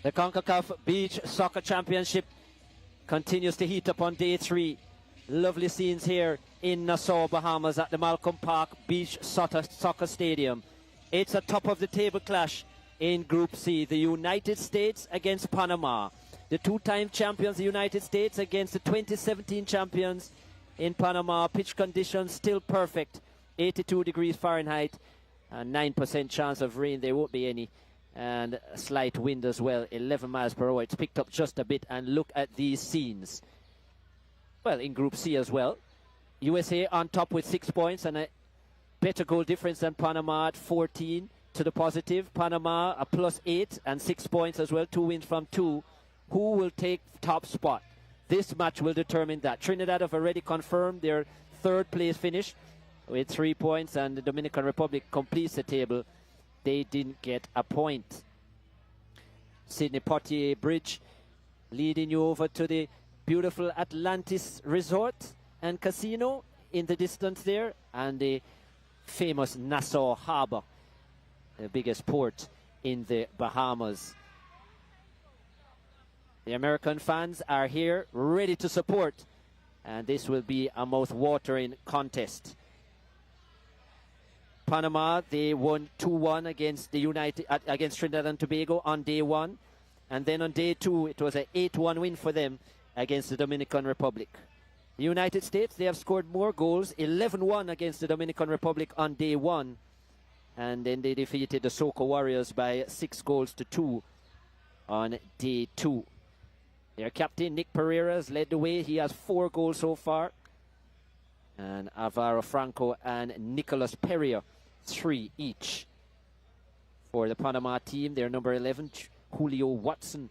The Concacaf Beach Soccer Championship continues to heat up on day 3. Lovely scenes here in Nassau, Bahamas at the Malcom Park Beach Soccer Stadium. It's a top of the table clash in Group C. The United States against Panama. The two-time champions, the United States, against the 2017 champions in Panama. Pitch conditions still perfect. 82 degrees Fahrenheit. 9% chance of rain. There won't be any. And a slight wind as well. 11 miles per hour. It's picked up just a bit. And look at these scenes. Well, in Group C as well. USA on top with 6 points and a better goal difference than Panama at 14 to the positive. Panama a +8 and 6 points as well. 2 wins from 2. Who will take top spot? This match will determine that. Trinidad have already confirmed their 3rd place finish with 3 points, and the Dominican Republic completes the table. They didn't get a point. Sidney Poitier Bridge leading you over to the beautiful Atlantis Resort and Casino in the distance there, and the famous Nassau Harbor, the biggest port in the Bahamas. The American fans are here ready to support, and this will be a mouth-watering contest. Panama, they won 2-1 against against Trinidad and Tobago on day 1, and then on day 2 it was an 8-1 win for them against the Dominican Republic. The United States, they have scored more goals, 11-1 against the Dominican Republic on day 1, and then they defeated the Soca Warriors by 6-2 on day 2. Their captain, Nick Pereira, has led the way. He has 4 goals so far. And Alvaro Franco and Nicolas Pereira, 3 each. For the Panama team, their number 11, Julio Watson,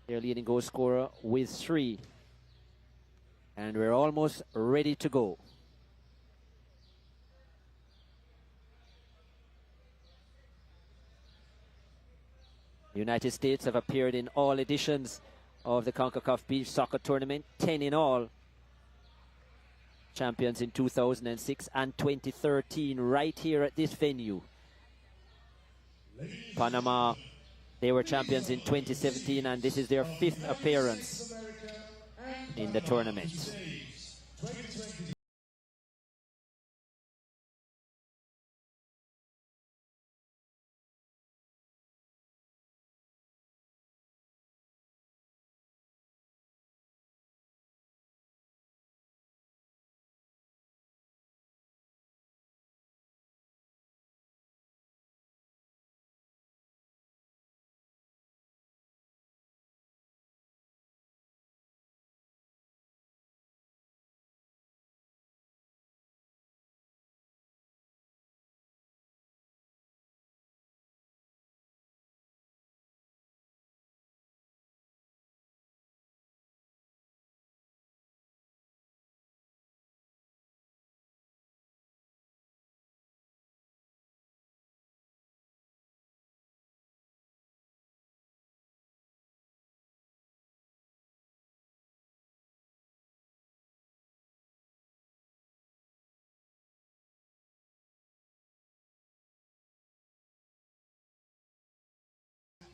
their leading goal scorer, with 3. And we're almost ready to go. The United States have appeared in all editions of the Concacaf Beach Soccer Tournament, 10 in all. Champions in 2006 and 2013, right here at this venue. Panama, they were champions in 2017, and this is their 5th appearance in the tournament.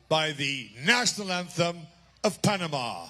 By the national anthem of Panama.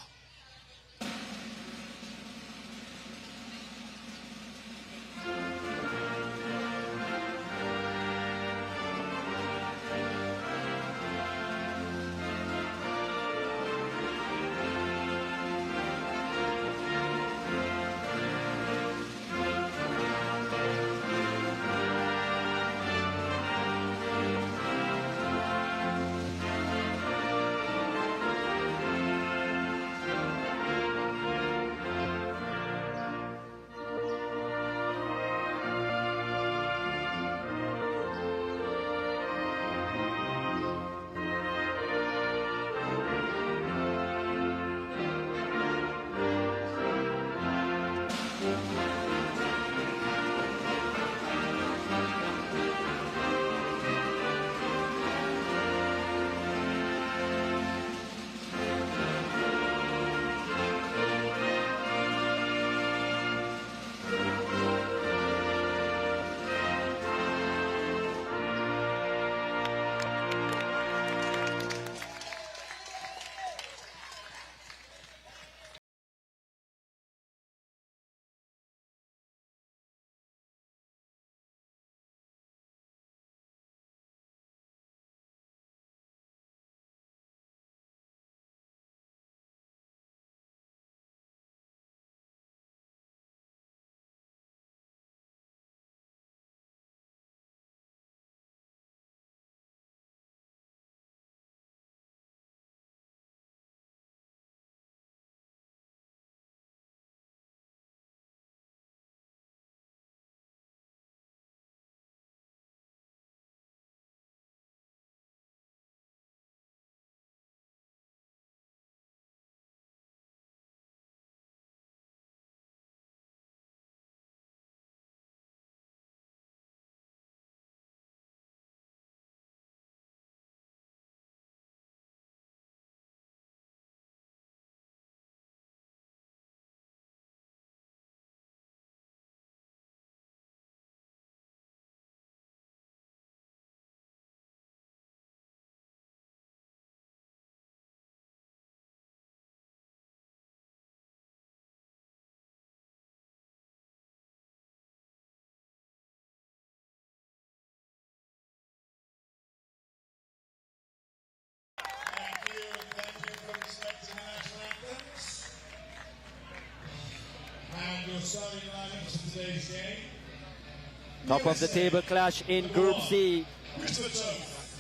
Top of the table clash in Group C.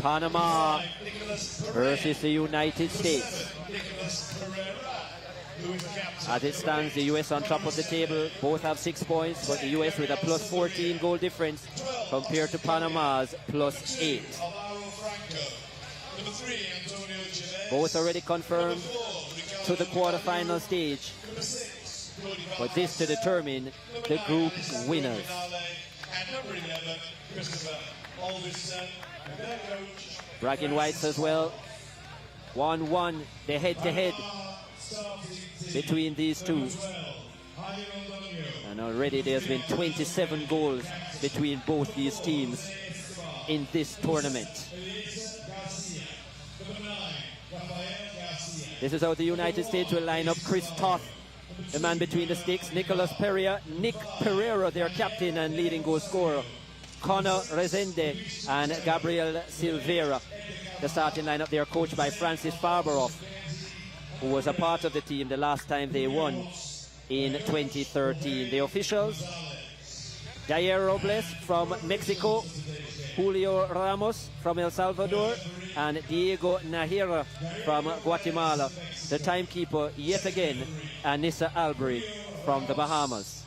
Panama versus the United States. As it stands, the US on top of the table. Both have 6 points, but the US with a plus 14 goal difference compared to Panama's plus 8. Both already confirmed to the quarterfinal stage, but this to determine the group winners. Bragging rights as well. 1-1, the head-to-head between these two. And already there's been 27 goals between both these teams in this tournament. This is how the United States will line up. Chris Toth, the man between the sticks. Nicolas Pereira, Nick Pereira, their captain and leading goal scorer. Connor Rezende and Gabriel Silveira. The starting lineup, they are coached by Francis Farberoff, who was a part of the team the last time they won in 2013. The officials: Jair Robles from Mexico, Julio Ramos from El Salvador, and Diego Nahira from Guatemala. The timekeeper, yet again, Anissa Albury from the Bahamas.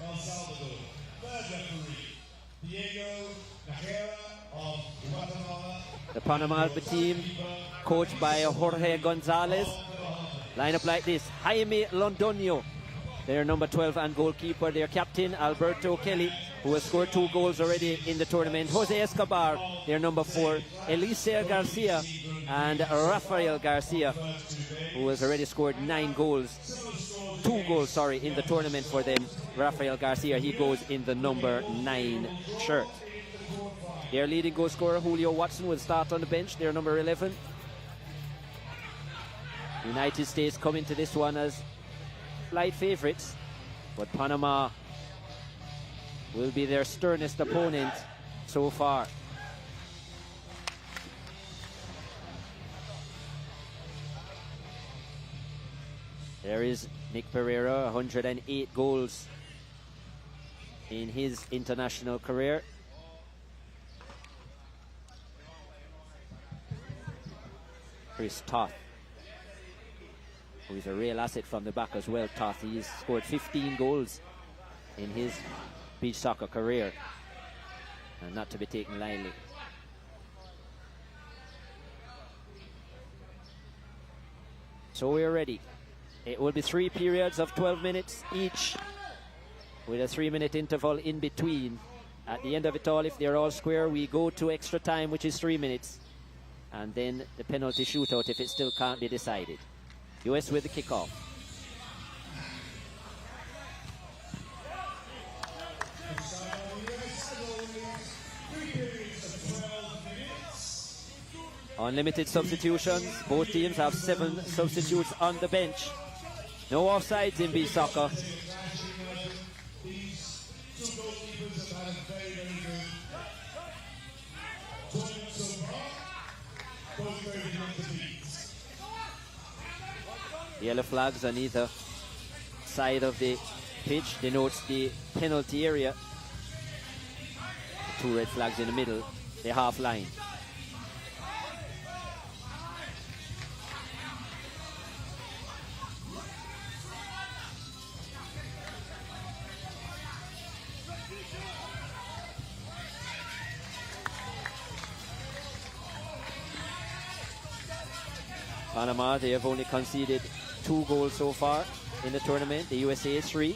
The Panama team, coached by Jorge Gonzalez. Lineup like this: Jaime Londoño, their number 12 and goalkeeper. Their captain, Alberto Kelly, who has scored 2 goals already in the tournament. Jose Escobar, their number 4. Eliseo Garcia and Rafael Garcia, who has already scored 2 goals, in the tournament for them. Rafael Garcia, he goes in the number 9 shirt. Their leading goal scorer, Julio Watson, will start on the bench. Their number 11. United States come into this one as light favorites, but Panama will be their sternest opponent so far. There is Nick Pereira, 108 goals in his international career. Chris Toth, who is a real asset from the back as well. Toth, he's scored 15 goals in his beach soccer career, and not to be taken lightly. So we're ready. It will be 3 periods of 12 minutes each, with a 3-minute interval in between. At the end of it all, if they're all square, we go to extra time, which is 3 minutes, and then the penalty shootout if it still can't be decided. US with the kickoff. Unlimited substitutions. Both teams have 7 substitutes on the bench. No offsides in beach soccer. Yellow flags on either side of the pitch denotes the penalty area. 2 red flags in the middle, the half line. Panama, they have only conceded 2 goals so far in the tournament. The USA 3.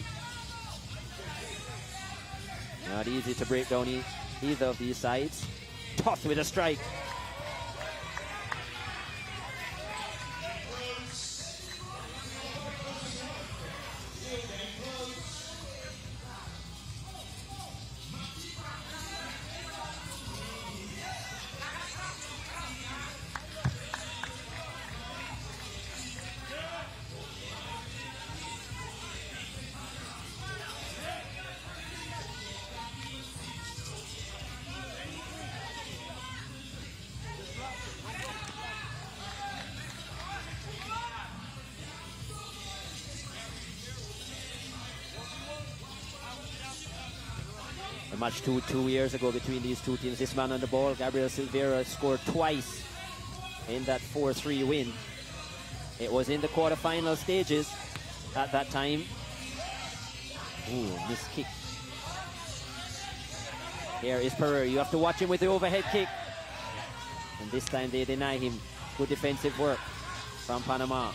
Not easy to break down either of these sides. Tough with a strike. The match two years ago between these two teams. This man on the ball, Gabriel Silveira, scored twice in that 4-3 win. It was in the quarterfinal stages at that time. Ooh, missed kick. Here is Pereira. You have to watch him with the overhead kick. And this time they deny him. Good defensive work from Panama.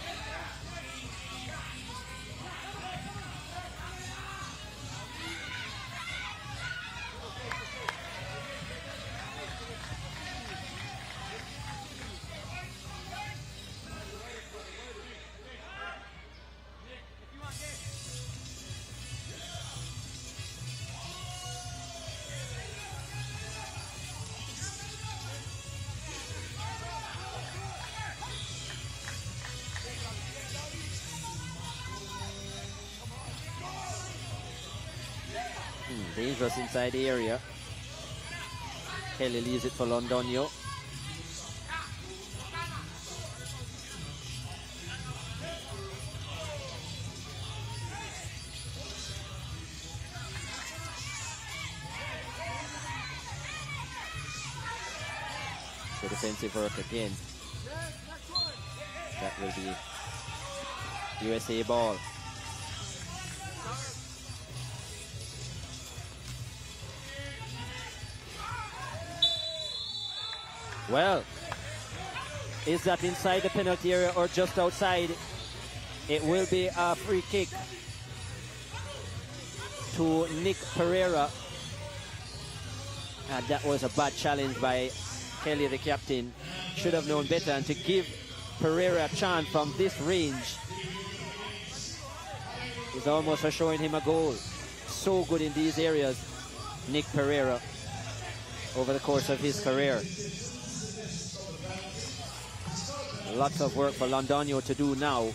Dangerous inside the area. Kelly leaves it for Londonio. The defensive work again. That will be USA ball. Well, is that inside the penalty area or just outside? It will be a free kick to Nick Pereira. And that was a bad challenge by Kelly, the captain. Should have known better, and to give Pereira a chance from this range is almost showing him a goal. So good in these areas, Nick Pereira, over the course of his career. Lots of work for Londonio to do now.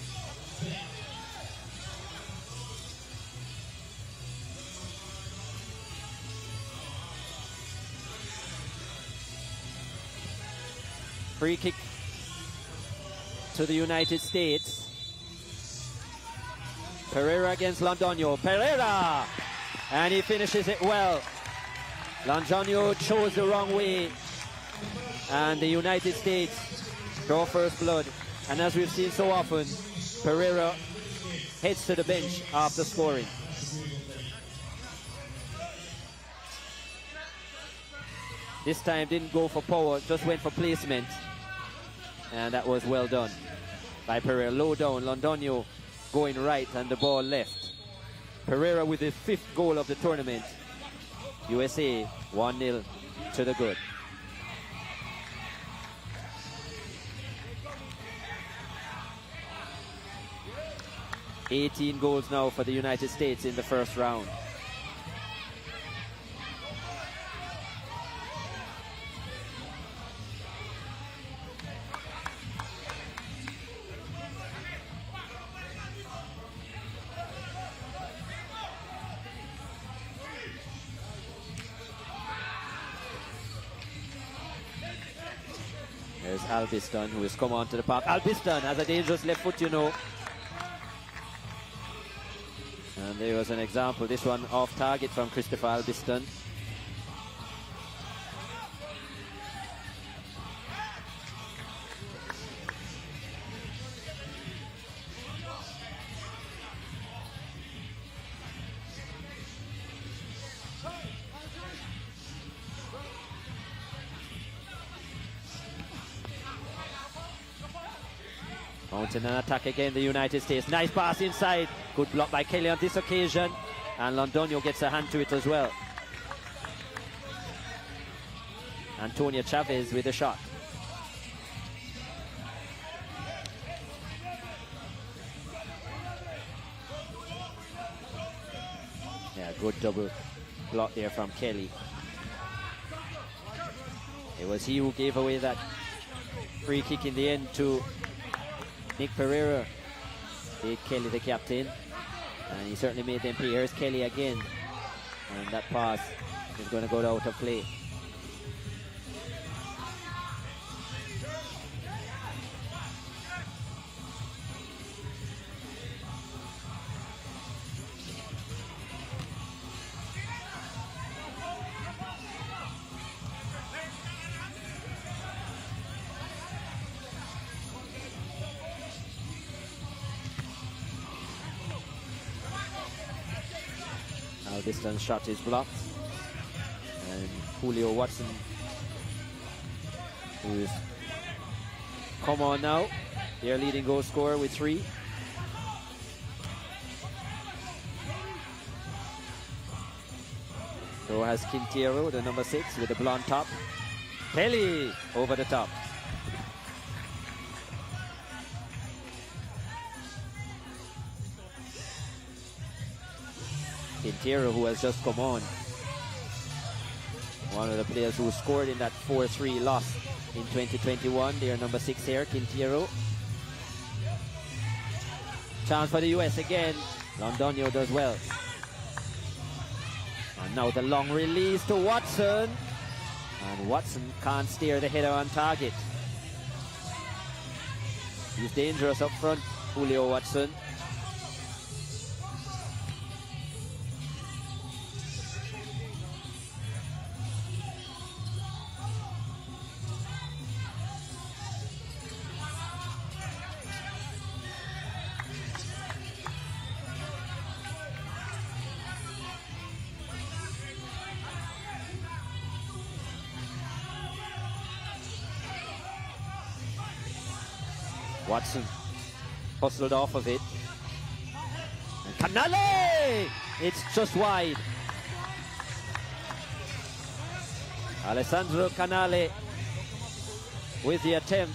Free kick to the United States. Pereira against Londonio. Pereira! And he finishes it well. Londonio chose the wrong way. And the United States draw first blood, and as we've seen so often, Pereira heads to the bench after scoring. This time didn't go for power, just went for placement, and that was well done by Pereira. Low down, Londonio going right and the ball left. Pereira with his 5th goal of the tournament. USA 1-0 to the good. $18 goals now for the United States in the first round. There's Albiston, who has come onto the park. Albiston has a dangerous left foot, you know. And there was an example, this one off target from Christopher Albiston. Mounting an attack again, the United States. Nice pass inside. Good block by Kelly on this occasion. And Londonio gets a hand to it as well. Antonio Chavez with a shot. Yeah, good double block there from Kelly. It was he who gave away that free kick in the end to Nick Pereira. Did Kelly, the captain, and he certainly made them pay. Here's Kelly again, and that pass is going to go out of play. Distance shot is blocked. And Julio Watson, who's come on now, their leading goal scorer with 3. So has Quintero, the number 6, with the blonde top. Kelly over the top. Quintero, who has just come on. One of the players who scored in that 4-3 loss in 2021. Their number 6 here, Quintero. Chance for the US again. Londonio does well. And now the long release to Watson. And Watson can't steer the header on target. He's dangerous up front, Julio Watson. Watson hustled off of it. And Canale! It's just wide. Alessandro Canale with the attempt.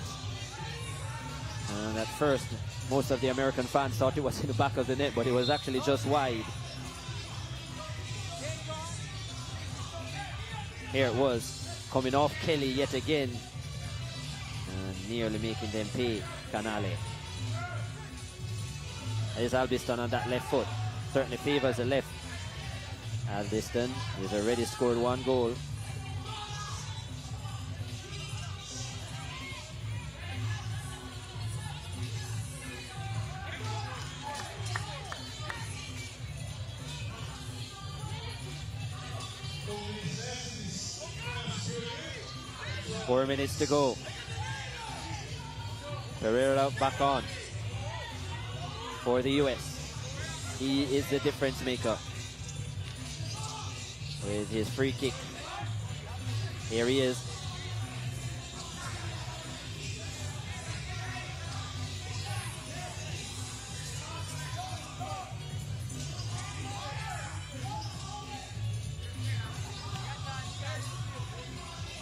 And at first, most of the American fans thought it was in the back of the net, but it was actually just wide. Here it was, coming off Kelly yet again. And nearly making them pay. Canale. There's Albiston on that left foot. Certainly favors the left. Albiston has already scored 1 goal. Four minutes to go. Pereira back on for the US. He is the difference maker with his free kick. Here he is.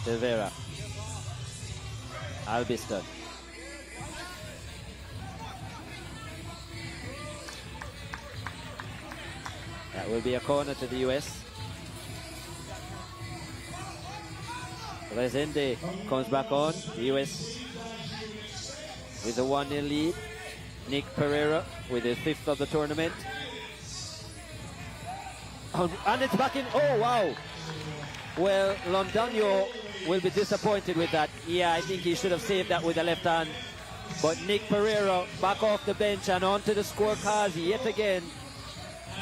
Rivera. Albiston. That will be a corner to the US. Rezende comes back on. The US with a 1-0 lead. Nick Pereira with his 5th of the tournament. And it's back in. Oh, wow. Well, Londonio will be disappointed with that. Yeah, I think he should have saved that with the left hand. But Nick Pereira back off the bench and onto the scorecards yet again.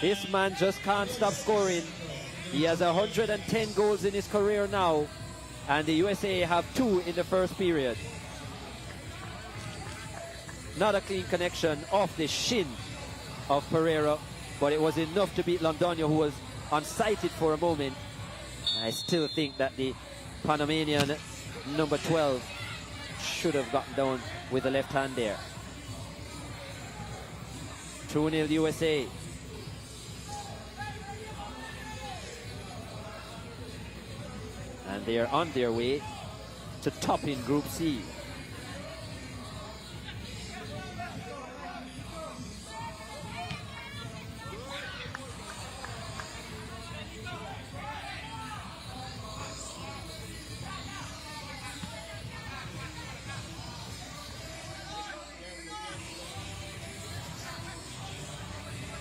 This man just can't stop scoring. He has 110 goals in his career now, and the USA have 2 in the first period. Not a clean connection off the shin of Pereira, but it was enough to beat Londonio, who was unsighted for a moment. I still think that the Panamanian number 12 should have gotten down with the left hand there. 2-0 USA. And they are on their way to top in Group C.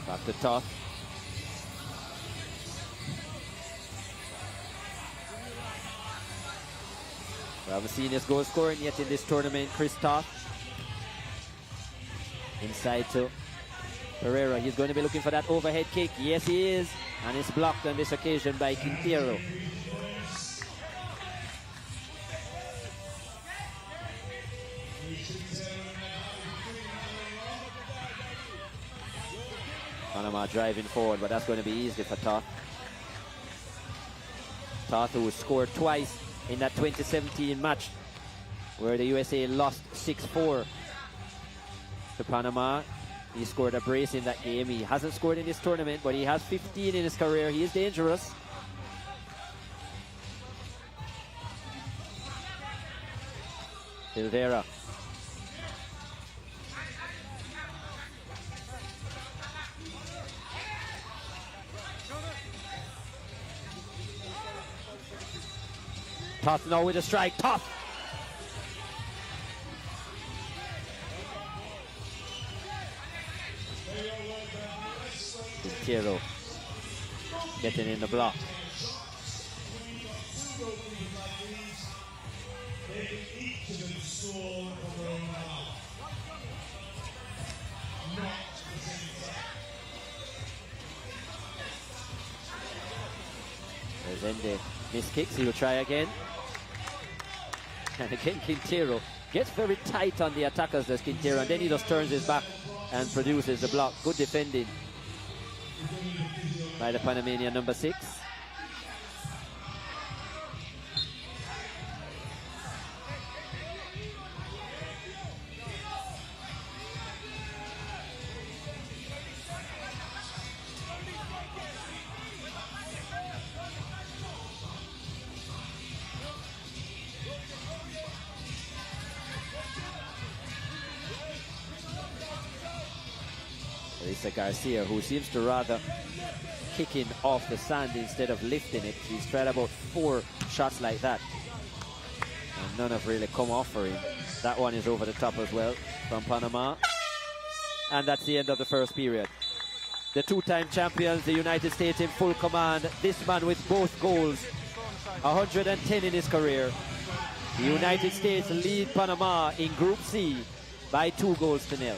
Back to top. We haven't seen his goal scoring yet in this tournament. Chris Toth. Inside to Pereira. He's going to be looking for that overhead kick. Yes, he is. And it's blocked on this occasion by Quintero. Panama driving forward, but that's going to be easy for Toth. Toth, who scored twice in that 2017 match where the USA lost 6-4 to Panama. He scored a brace in that game. He hasn't scored in this tournament, but he has 15 in his career. He is dangerous. Silvera. Toth now with a strike. Toth. Quintero getting in the block. Rezende miss kicks, he will try again. And again Quintero gets very tight on the attackers, does Quintero, and then he just turns his back and produces the block. Good defending by the Panamanian number 6. Elisa Garcia, who seems to rather kicking off the sand instead of lifting it. He's tried about 4 shots like that, and none have really come off for him. That one is over the top as well from Panama. And that's the end of the first period. The 2-time champions, the United States, in full command. This man with both goals, 110 in his career. The United States lead Panama in Group C by 2-0.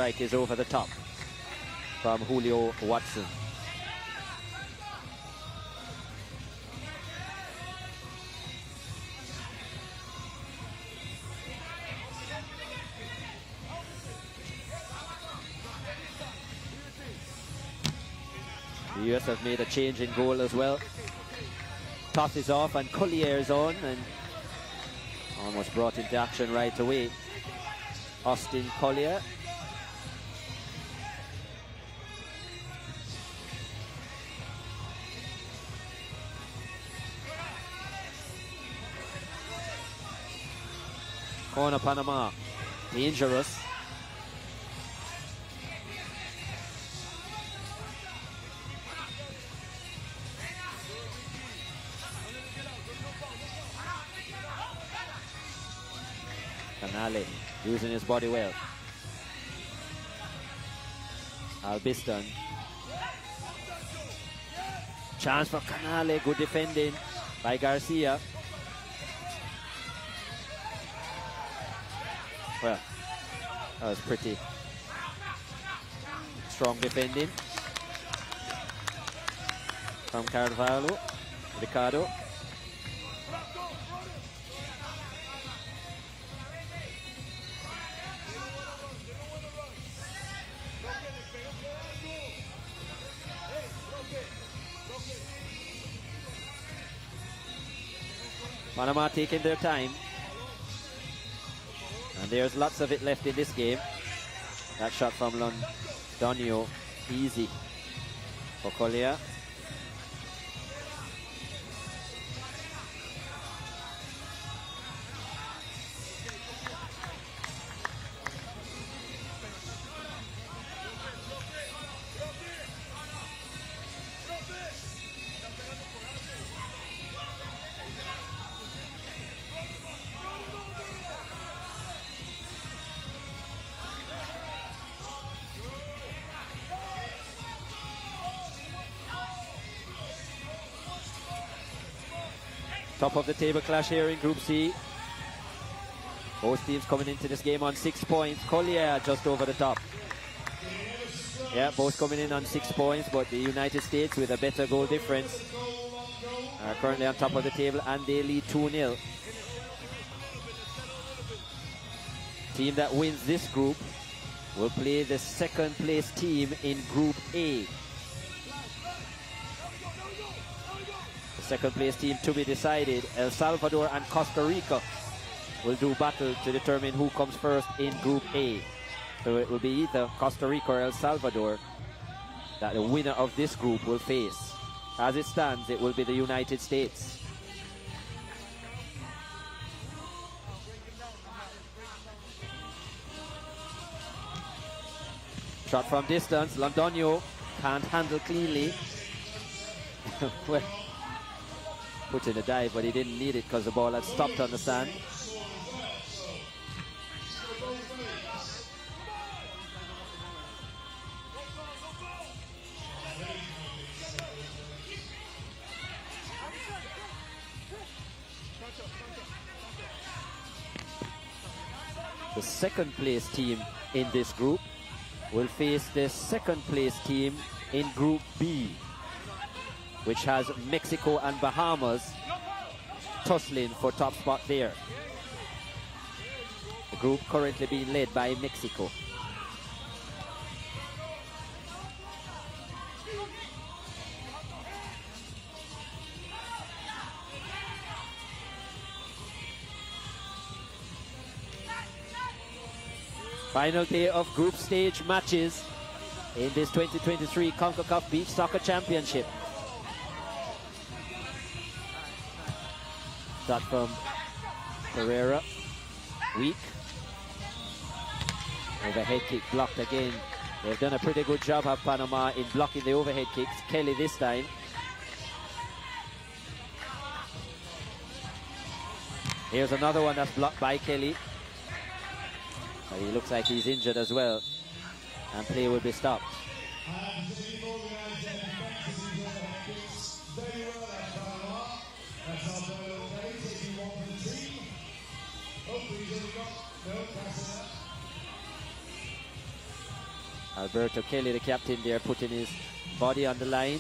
strike is over the top from Julio Watson. The US have made a change in goal as well. Toss is off and Collier is on and almost brought into action right away. Austin Collier. Corner Panama. Dangerous. Canale using his body well. Albiston. Chance for Canale. Good defending by Garcia. Well, that was pretty strong defending from Carvalho. Ricardo. Panama taking their time. And there's lots of it left in this game. That shot from Londonio, easy for Collier. Top of the table clash here in Group C. Both teams coming into this game on 6 points. Collier just over the top. Yeah, both coming in on 6 points, but the United States with a better goal difference are currently on top of the table and they lead 2-0. Team that wins this group will play the second place team in Group A. Second place team to be decided. El Salvador and Costa Rica will do battle to determine who comes first in Group A. So it will be either Costa Rica or El Salvador that the winner of this group will face. As it stands, it will be the United States. Shot from distance. Londonio can't handle cleanly. Well, put in a dive, but he didn't need it because the ball had stopped on the sand. The second place team in this group will face the second place team in Group B, which has Mexico and Bahamas tussling for top spot there. The group currently being led by Mexico. Final day of group stage matches in this 2023 Concacaf Beach Soccer Championship. Shot from Pereira, weak. Overhead kick blocked again. They've done a pretty good job of Panama in blocking the overhead kicks. Kelly this time. Here's another one that's blocked by Kelly. But he looks like he's injured as well. And play will be stopped. Alberto Kelly, the captain there, putting his body on the line.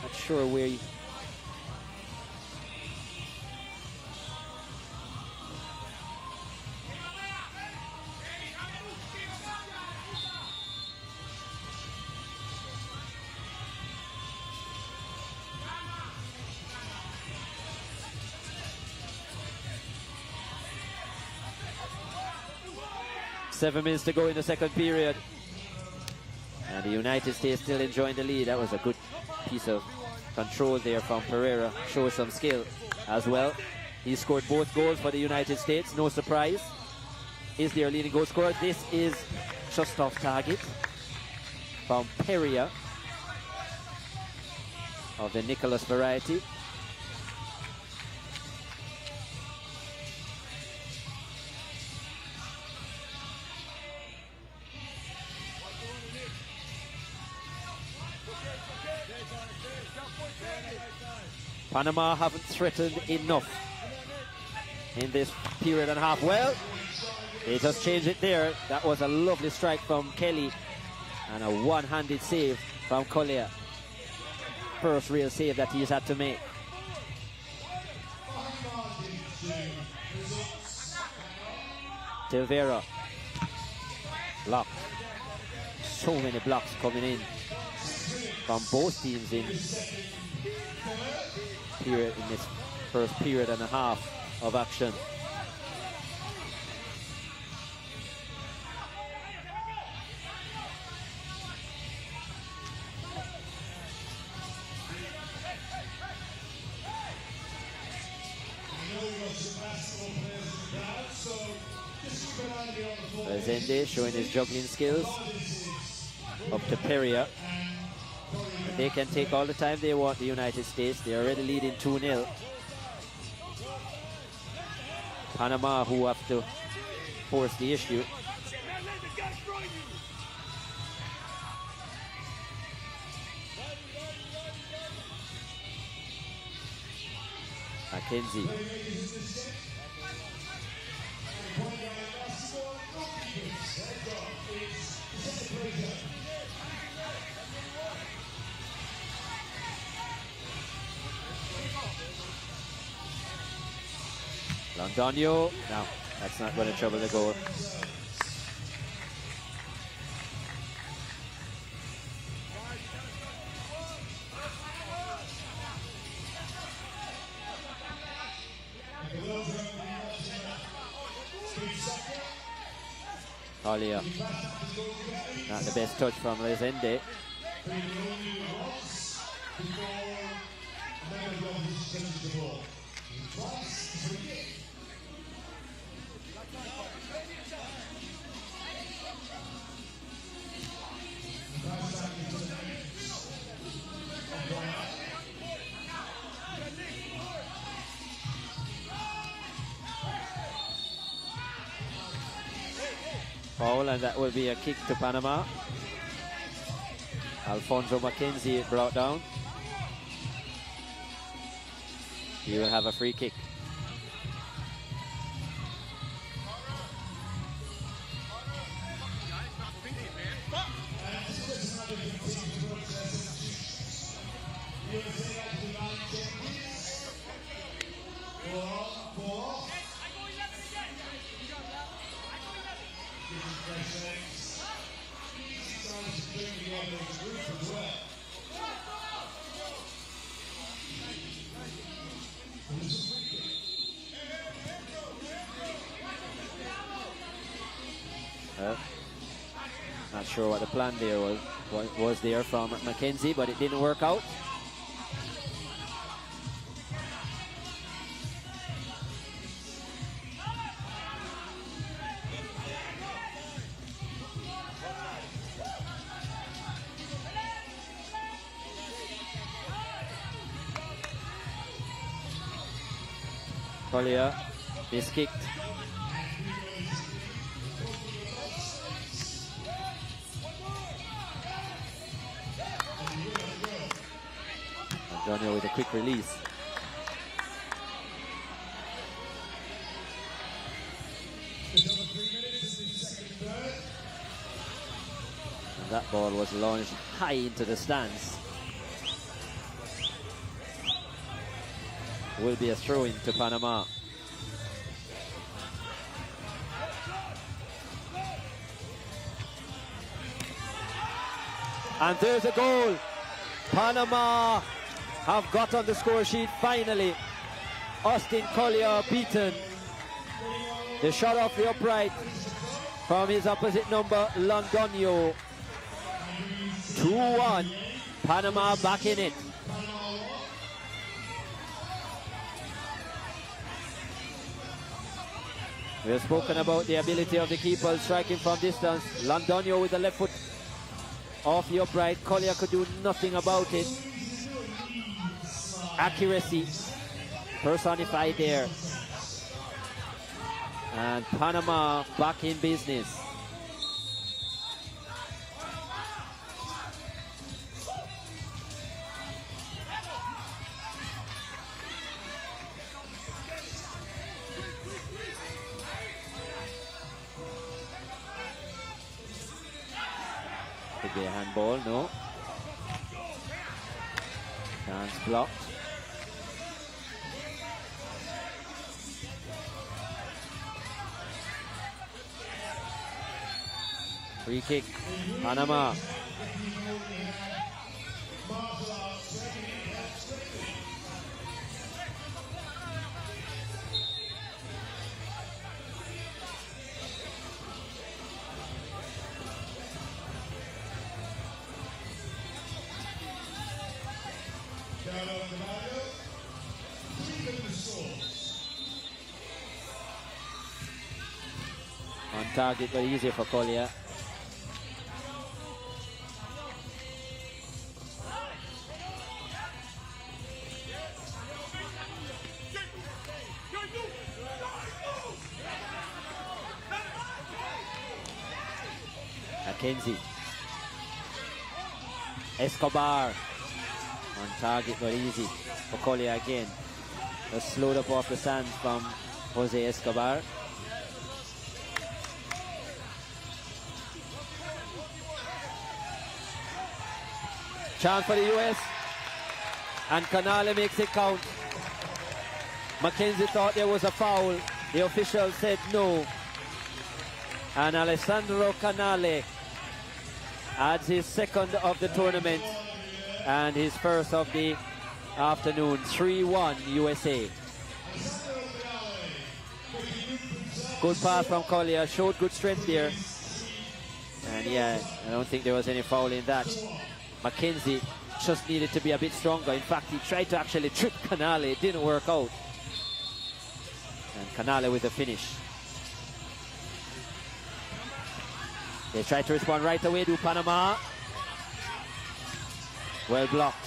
Not sure where he... Seven minutes to go in the second period. And the United States still enjoying the lead. That was a good piece of control there from Pereira. Shows some skill as well. He scored both goals for the United States. No surprise. Is their leading goal scorer. This is just off target from Pereira of the Nicholas variety. Panama haven't threatened enough in this period and a half. Well, they just changed it there. That was a lovely strike from Kelly and a one-handed save from Collier. First real save that he's had to make. Silvera. Block. So many blocks coming in from both teams in this first period and a half of action. Zende showing his juggling skills. Up to Pereira. They can take all the time they want, the United States. They're already leading 2-0. Panama, who have to force the issue. Mackenzie. Londoño, no, that's not going to trouble the goal. Collier, not the best touch from Rezende. Foul, and that will be a kick to Panama. Alfonso Mackenzie brought down. He will have a free kick. Not sure what the plan there was there from Mackenzie, but it didn't work out. Collier is kicked. Antonio with a quick release. It's over 3 minutes in the second third. That ball was launched high into the stands. Will be a throw-in to Panama. And there's a goal. Panama have got on the score sheet finally. Austin Collier beaten. The shot off the upright from his opposite number, Londonio. 2-1. Panama back in it. We have spoken about the ability of the keeper striking from distance. Londonio with the left foot off the upright. Collier could do nothing about it. Accuracy personified there. And Panama back in business. Could be a handball, no. Chance blocked. Free kick, Panama. On target, but easier for Collier. Mackenzie. Escobar. On target, but easy for Collier again. Just slowed up off the sands from Jose Escobar. Chance for the US. And Canale makes it count. Mackenzie thought there was a foul. The official said no. And Alessandro Canale adds his second of the tournament and his first of the afternoon. 3-1 USA. Good pass from Collier, showed good strength here. And yeah, I don't think there was any foul in that. Mackenzie just needed to be a bit stronger. In fact, he tried to actually trip Canale. It didn't work out. And Canale with the finish. They tried to respond right away to Panama. Well blocked.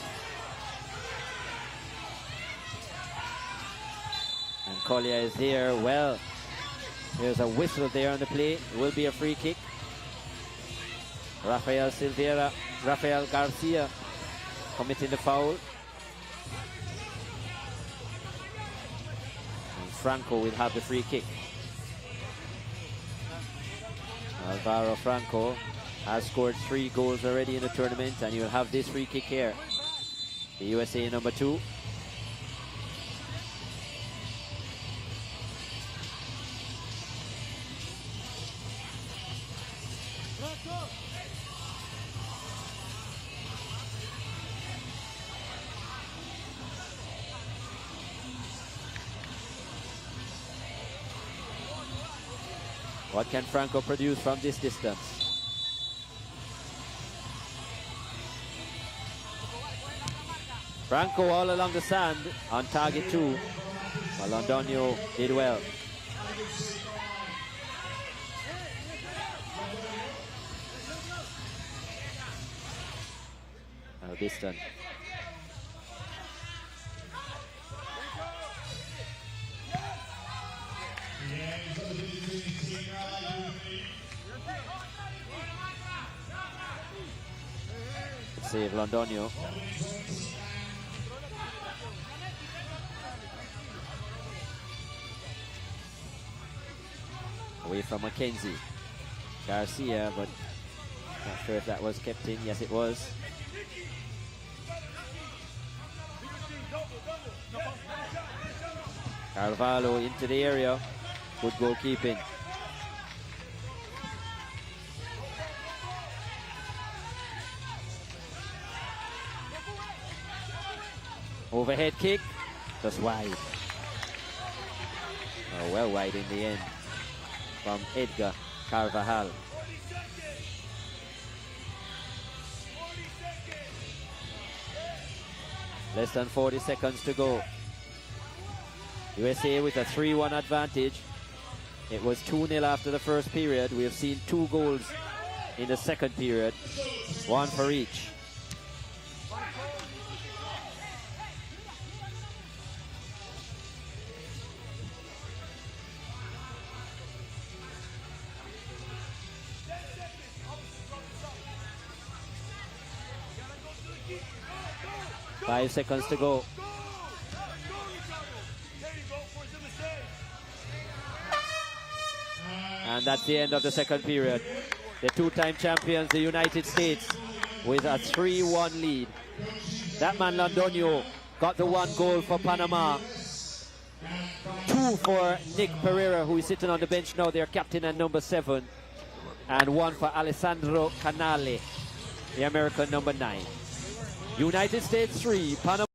And Collier is here. Well, there's a whistle there on the play. It will be a free kick. Rafael Garcia committing the foul. And Franco will have the free kick. Alvaro Franco has scored 3 goals already in the tournament, and you'll have this free kick here. The USA number 2. What can Franco produce from this distance? Franco all along the sand on target 2. Londonio did well. Albiston. Save Londonio. Away from Mackenzie. Garcia, but Not sure if that was kept in. Yes, it was. Carvalho into the area. Good goalkeeping. Overhead kick, just wide. Oh, well wide in the end from Edgar Carvajal. Less than 40 seconds to go. USA with a 3-1 advantage. It was 2-0 after the first period. We have seen 2 goals in the second period, 1 for each. Five seconds to go. And that's the end of the second period. The 2-time champions, the United States, with a 3-1 lead. That man Londoño got the 1 goal for Panama. 2 for Nick Pereira, who is sitting on the bench now, their captain and number 7. And 1 for Alessandro Canale, the American number 9. United States 3, Panama.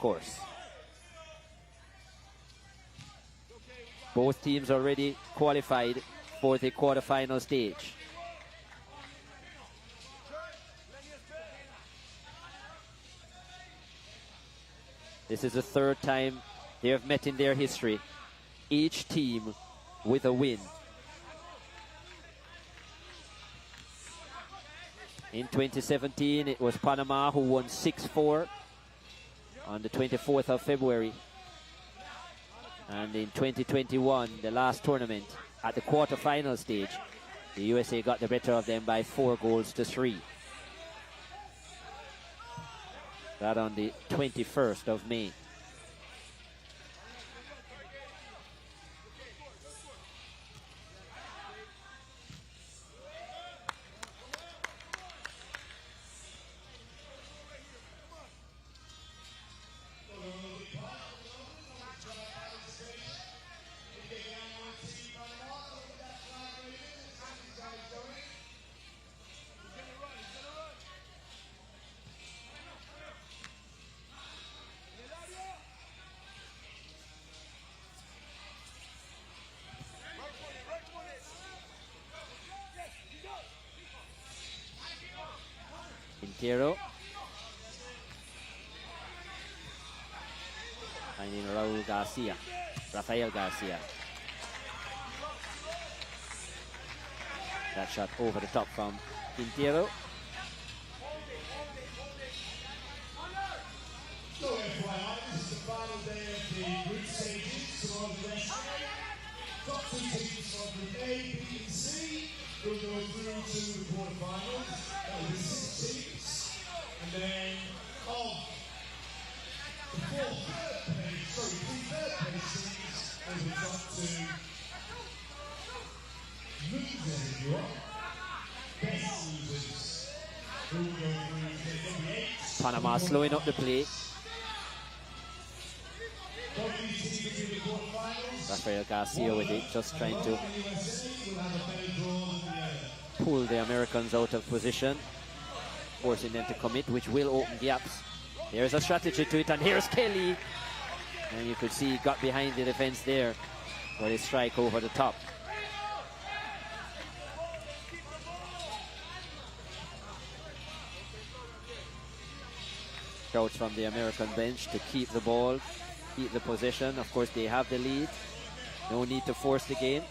course. Both teams already qualified for the quarterfinal stage. This is the third time they have met in their history, each team with a win. In 2017, it was Panama who won 6-4 on the 24th of February. And in 2021, the last tournament, at the quarterfinal stage, the USA got the better of them by 4-3. That on the 21st of May. Quintero. Finding Rafael Garcia. That shot over the top from Quintero. So FYI, this is the final day of the group stages. So on the rest, top two teams from Group A, B and C will go through to the quarterfinals. That will be 6 teams. And then of the three third place teams will be dropped to losers, if you want. Best losers who will go through the 8. Panama slowing up the play. Rafael Garcia with it, just trying to pull the Americans out of position, forcing them to commit, which will open gaps. There's a strategy to it, and here's Kelly. And you could see he got behind the defense there for his strike over the top. Crouch from the American bench to keep the ball, keep the possession. Of course, they have the lead. No need to force the game.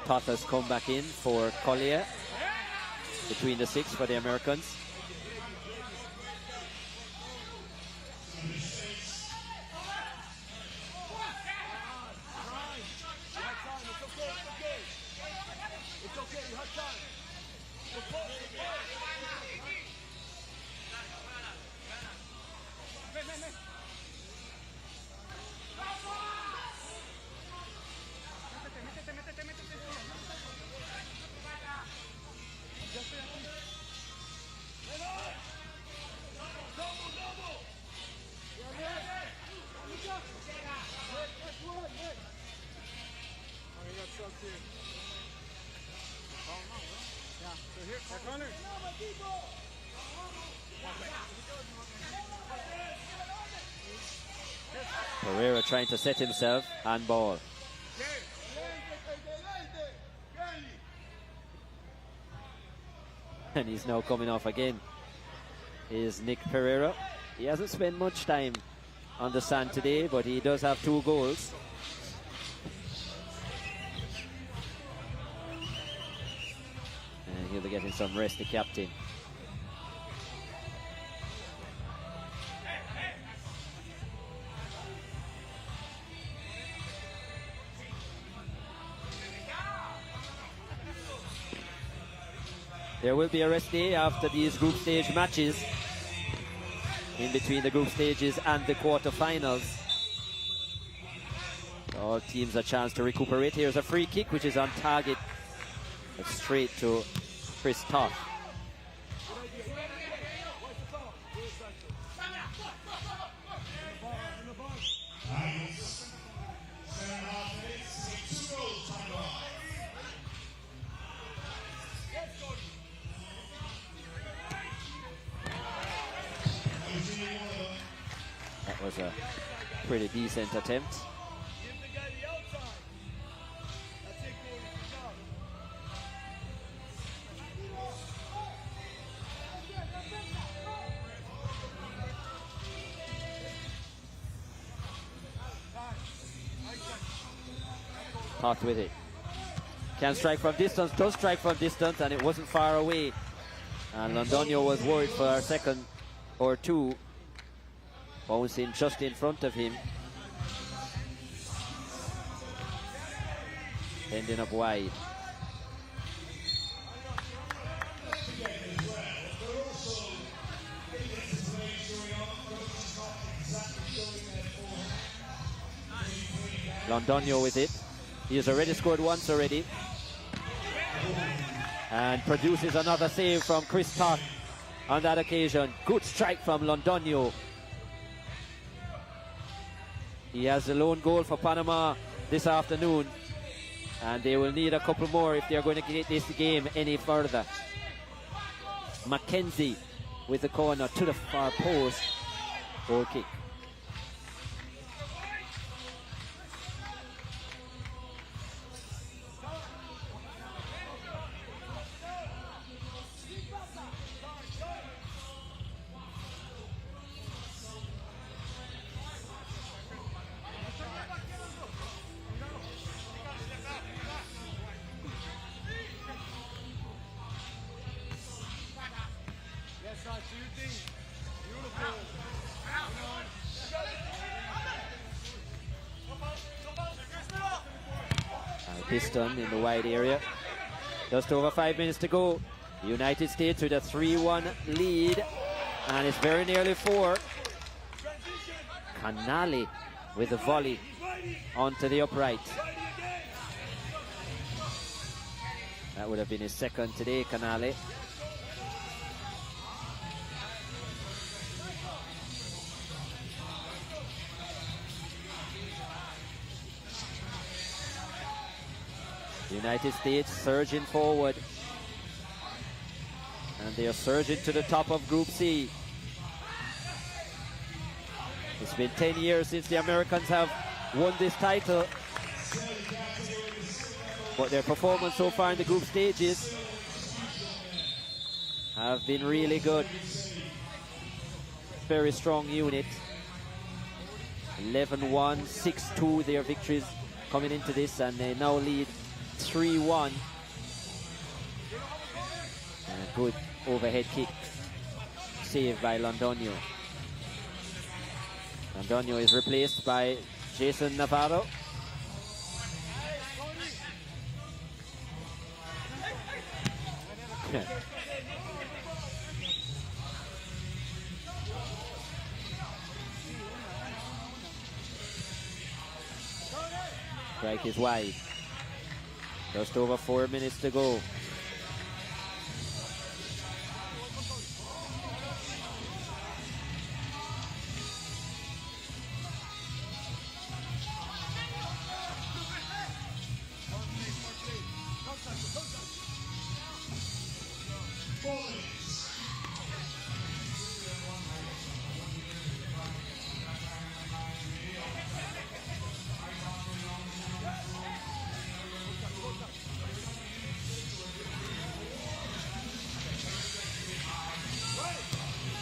Toth come back in for Collier. Between the 6 for the Americans. Pereira trying to set himself, handball. And he's now coming off again. Is Nick Pereira. He hasn't spent much time on the sand today, but he does have 2 goals. And he'll be getting some rest, the captain. There will be a rest day after these group stage matches, in between the group stages and the quarterfinals. All teams a chance to recuperate. Here's a free kick which is on target. It's straight to Chris Toth. was a pretty decent attempt. Hot with it. Can strike from distance, does strike from distance, and it wasn't far away. And Londonio was worried for a second or two. Bouncing just in front of him. Ending up wide. Londonio with it. He has already scored once already. And produces another save from Chris Todd on that occasion. Good strike from Londonio. He has the lone goal for Panama this afternoon. And they will need a couple more if they're going to get this game any further. Mackenzie with the corner to the far post. Goal kick. Piston in the wide area. Just over 5 minutes to go. The United States with a 3-1 lead, and it's very nearly 4. Canale with a volley onto the upright. That would have been his second today, Canale. United States surging forward, and they are surging to the top of Group C. It's been 10 years since the Americans have won this title, but their performance so far in the group stages have been really good. Very strong unit. 11-1, 6-2 their victories coming into this, and they now lead 3-1. And a good overhead kick saved by Londonio. Londonio is replaced by Jason Navarro. Strike is wide. Just over 4 minutes to go.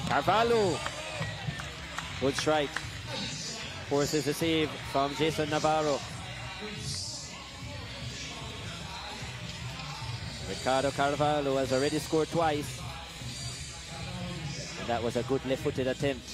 Carvalho, good strike, forces the save from Jason Navarro. Ricardo Carvalho has already scored twice, and that was a good left-footed attempt.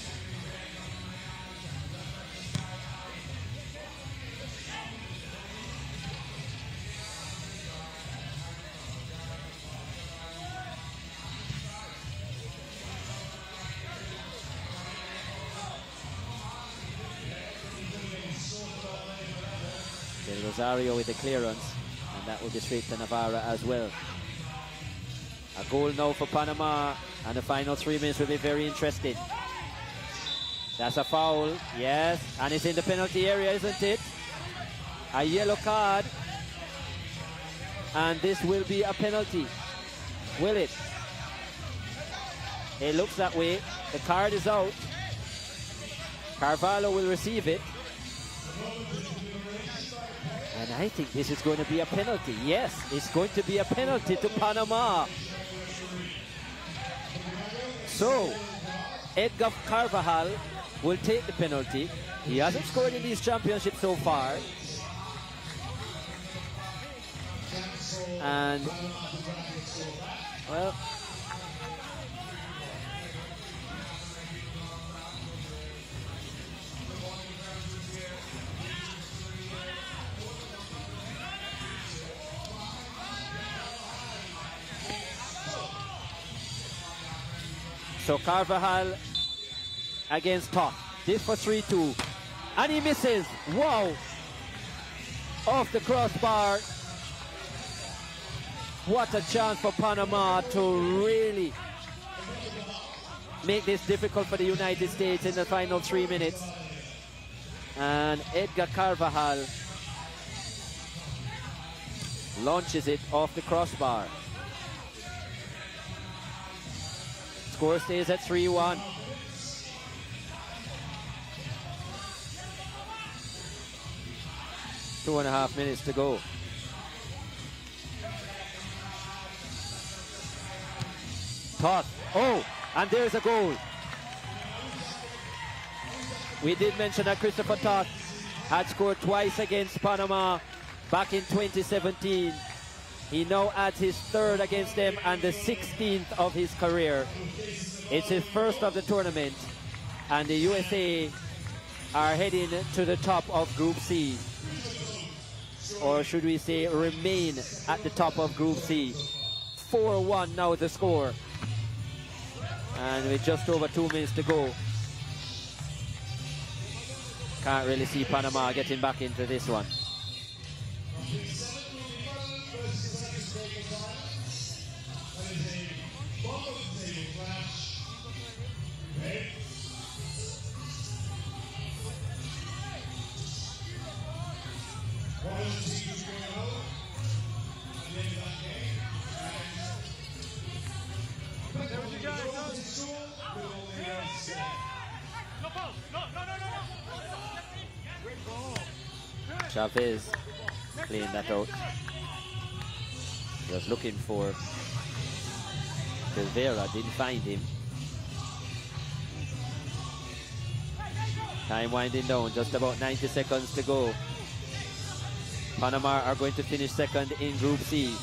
Rosario with the clearance, and that will be straight to Navarra as well. A goal now for Panama, and the final 3 minutes will be very interesting. That's a foul, yes, and it's in the penalty area, isn't it? A yellow card, and this will be a penalty. Will it? It looks that way. The card is out. Carvalho will receive it. And I think this is going to be a penalty. Yes, it's going to be a penalty to Panama. So, Edgar Carvajal will take the penalty. He hasn't scored in these championships so far. And, well, so Carvajal against Toth. This for 3-2. And he misses. Wow. Off the crossbar. What a chance for Panama to really make this difficult for the United States in the final 3 minutes. And Edgar Carvajal launches it off the crossbar. Score stays at 3-1. Two and a half minutes to go. Toth. Oh, and there's a goal. We did mention that Christopher Toth had scored twice against Panama back in 2017. He now adds his third against them and the 16th of his career. It's his first of the tournament, and the USA are heading to the top of Group C. Or should we say remain at the top of Group C. 4-1 now the score. And with just over 2 minutes to go, can't really see Panama getting back into this one. Chavez playing that out. He was looking for Silvera, didn't find him. Time winding down, just about 90 seconds to go. Panama are going to finish second in Group C.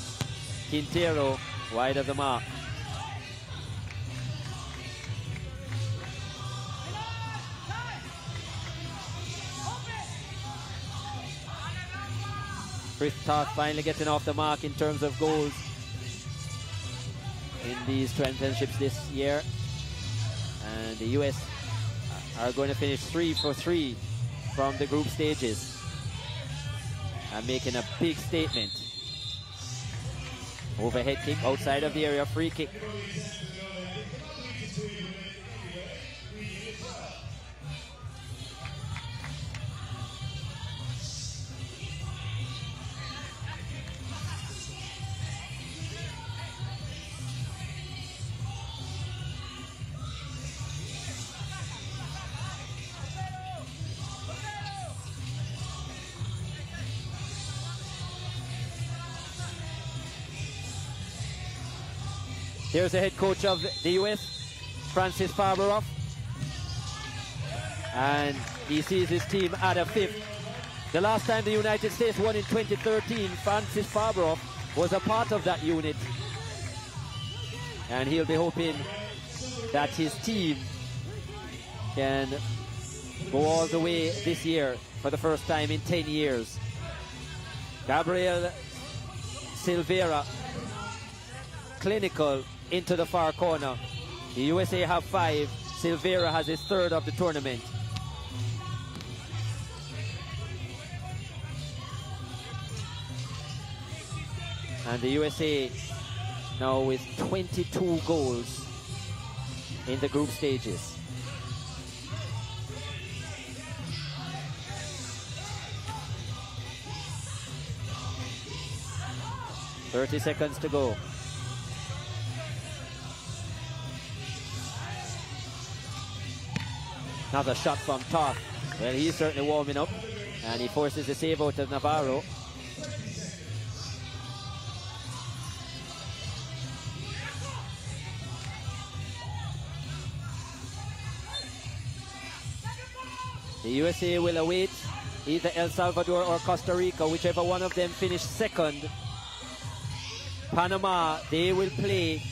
Quintero wide of the mark. Chris Toth finally getting off the mark in terms of goals in these championships this year. And the US are going to finish 3 for 3 from the group stages and making a big statement. Overhead kick outside of the area, free kick. Here's the head coach of the US, Francis Farberoff. And he sees his team at a 5th. The last time the United States won in 2013, Francis Farberoff was a part of that unit. And he'll be hoping that his team can go all the way this year for the first time in 10 years. Gabriel Silvera, clinical, into the far corner. The USA have 5. Silvera has his 3rd of the tournament. And the USA now with 22 goals in the group stages. .30 seconds to go. Another shot from Toth. Well, he's certainly warming up, and he forces the save out of Navarro. The USA will await either El Salvador or Costa Rica, whichever one of them finish second. Panama, they will play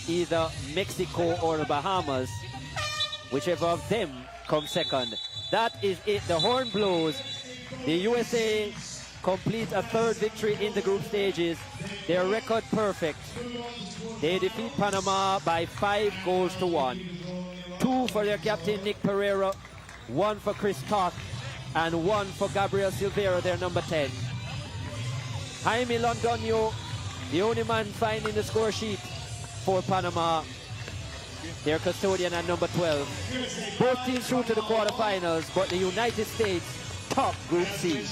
either Mexico or the Bahamas, whichever of them comes second. That is it. The horn blows. The USA complete a third victory in the group stages. Their record perfect. They defeat Panama by 5 goals to 1. 2 for their captain Nick Pereira, 1 for Chris Toth, and 1 for Gabriel Silveira, their number 10. Jaime Londoño, the only man finding the score sheet for Panama, their custodian at number 12. Both teams through to the quarterfinals, but the United States top Group C.